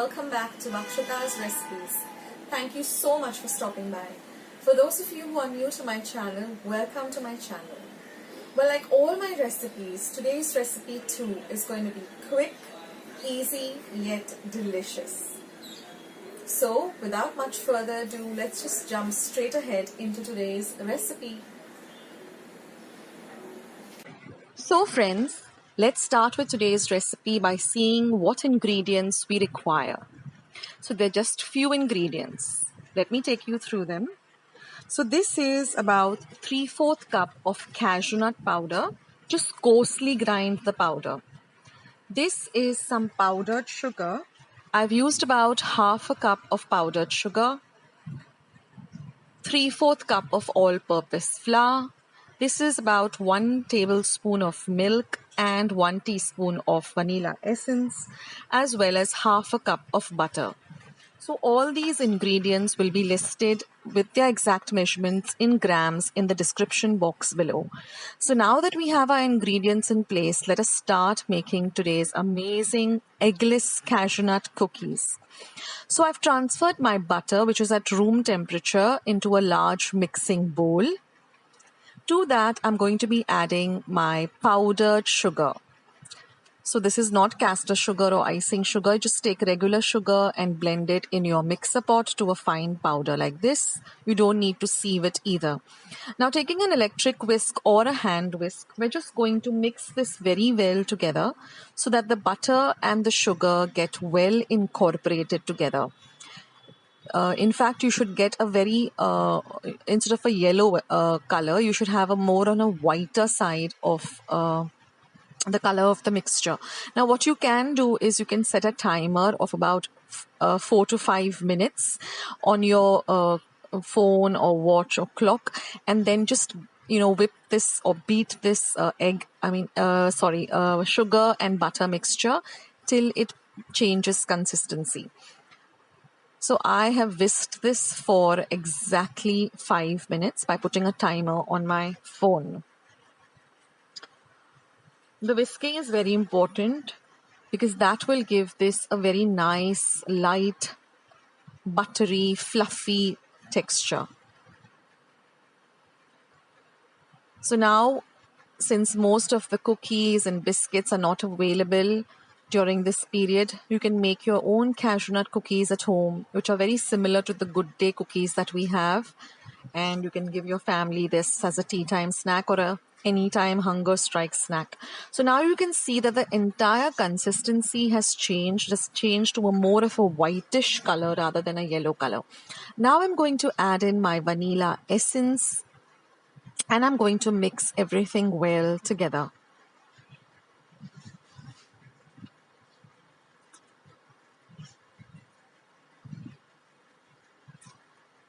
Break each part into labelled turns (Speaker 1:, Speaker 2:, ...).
Speaker 1: welcome back to Akshatasrecipes Recipes. Thank you so much for stopping by. For those of you who are new to my channel, welcome to my channel. Well, like all my recipes, today's recipe too is going to be quick, easy, yet delicious. So, without much further ado, let's just jump straight ahead into today's recipe. So friends, let's start with today's recipe by seeing what ingredients we require. So there are just few ingredients. Let me take you through them. So this is about 3/4 cup of cashewnut powder. Just coarsely grind the powder. This is some powdered sugar. I've used about 1/2 cup of powdered sugar, 3/4 cup of all-purpose flour. This is about 1 tablespoon of milk and 1 teaspoon of vanilla essence, as well as 1/2 cup of butter. So all these ingredients will be listed with their exact measurements in grams in the description box below. So now that we have our ingredients in place, let us start making today's amazing eggless cashewnut cookies. So I've transferred my butter, which is at room temperature, into a large mixing bowl. To that, I'm going to be adding my powdered sugar. So this is not caster sugar or icing sugar. Just take regular sugar and blend it in your mixer pot to a fine powder like this. You don't need to sieve it either. Now taking an electric whisk or a hand whisk, we're just going to mix this very well together so that the butter and the sugar get well incorporated together. In fact, you should get a very, instead of a yellow color, you should have a more on a whiter side of the color of the mixture. Now what you can do is you can set a timer of about 4 to 5 minutes on your phone or watch or clock, and then just whip this or beat this sugar and butter mixture till it changes consistency. So I have whisked this for exactly 5 minutes by putting a timer on my phone. The whisking is very important because that will give this a very nice, light, buttery, fluffy texture. So now, since most of the cookies and biscuits are not available during this period, you can make your own cashewnut cookies at home, which are very similar to the Good Day cookies that we have. And you can give your family this as a tea time snack or a anytime hunger strike snack. So now you can see that the entire consistency has changed, just changed to a more of a whitish color rather than a yellow color. Now I'm going to add in my vanilla essence and I'm going to mix everything well together.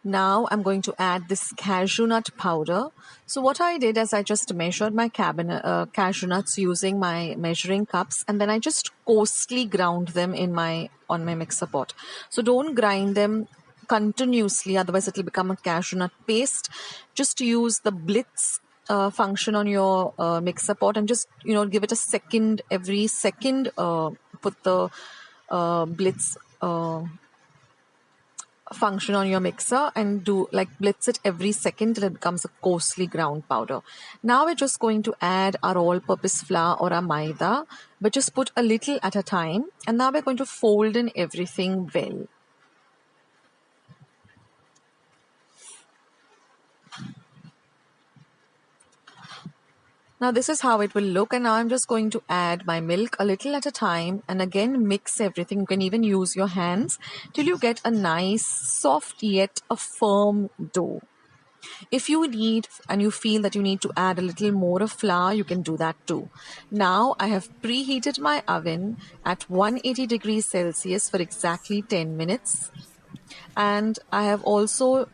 Speaker 1: Now I'm going to add this cashew nut powder. So what I did is I just measured my cashew nuts using my measuring cups, and then I just coarsely ground them on my mixer pot. So don't grind them continuously, otherwise it will become a cashew nut paste. Just use the blitz function on your mixer pot and just give it a second every second. Put the blitz function on your mixer and do like blitz it every second till it becomes a coarsely ground powder. Now we're just going to add our all-purpose flour or our maida, but just put a little at a time, and now we're going to fold in everything well. Now this is how it will look, and now I'm just going to add my milk a little at a time and again mix everything. You can even use your hands till you get a nice, soft yet a firm dough. If you need and you feel that you need to add a little more of flour, you can do that too. Now I have preheated my oven at 180 degrees Celsius for exactly 10 minutes. And I have also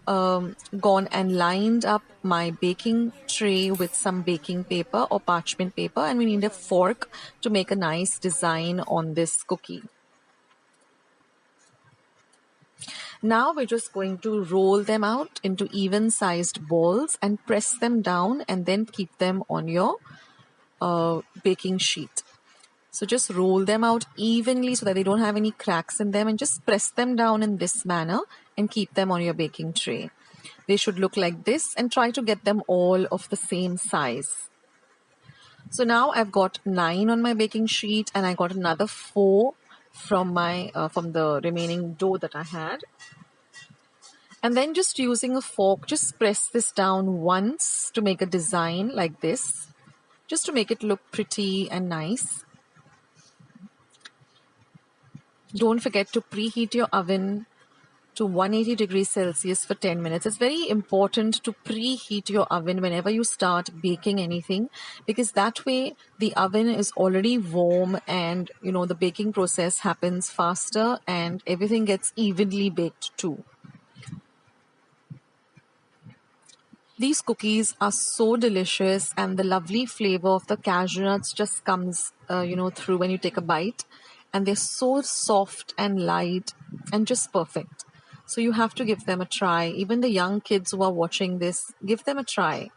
Speaker 1: gone and lined up my baking tray with some baking paper or parchment paper, and we need a fork to make a nice design on this cookie. Now we're just going to roll them out into even sized balls and press them down and then keep them on your baking sheet. So just roll them out evenly so that they don't have any cracks in them, and just press them down in this manner and keep them on your baking tray. They should look like this, and try to get them all of the same size. So now I've got 9 on my baking sheet, and I got another 4 from the remaining dough that I had. And then just using a fork, just press this down once to make a design like this, just to make it look pretty and nice. Don't forget to preheat your oven to 180 degrees Celsius for 10 minutes. It's very important to preheat your oven whenever you start baking anything, because that way the oven is already warm, and the baking process happens faster and everything gets evenly baked too. These cookies are so delicious, and the lovely flavor of the cashew nuts just comes, through when you take a bite. And they're so soft and light and just perfect. So you have to give them a try. Even the young kids who are watching this, give them a try.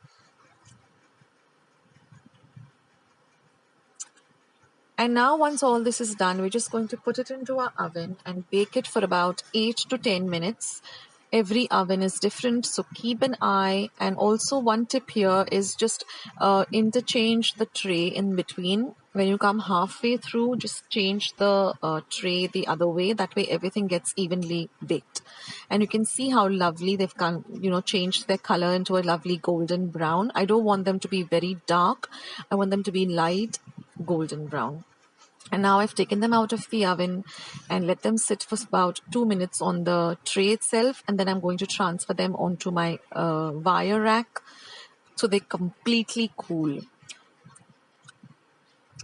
Speaker 1: And now once all this is done, we're just going to put it into our oven and bake it for about 8 to 10 minutes. Every oven is different, so keep an eye. And also one tip here is just interchange the tray in between. When you come halfway through, just change the tray the other way. That way everything gets evenly baked. And you can see how lovely they've changed their color into a lovely golden brown. I don't want them to be very dark. I want them to be light golden brown. And now I've taken them out of the oven and let them sit for about 2 minutes on the tray itself. And then I'm going to transfer them onto my wire rack so they completely cool.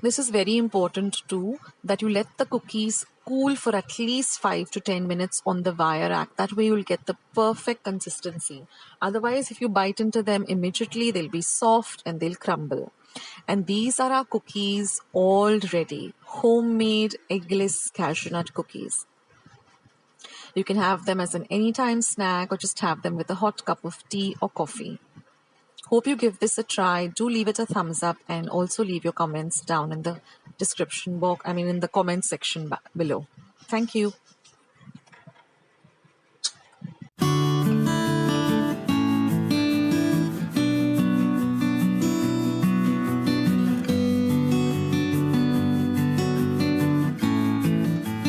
Speaker 1: This is very important too, that you let the cookies cool for at least 5 to 10 minutes on the wire rack. That way you'll get the perfect consistency. Otherwise, if you bite into them immediately, they'll be soft and they'll crumble. And these are our cookies all ready. Homemade eggless cashew nut cookies. You can have them as an anytime snack, or just have them with a hot cup of tea or coffee. Hope you give this a try. Do leave it a thumbs up, and also leave your comments down in the description box, in the comment section below. Thank you.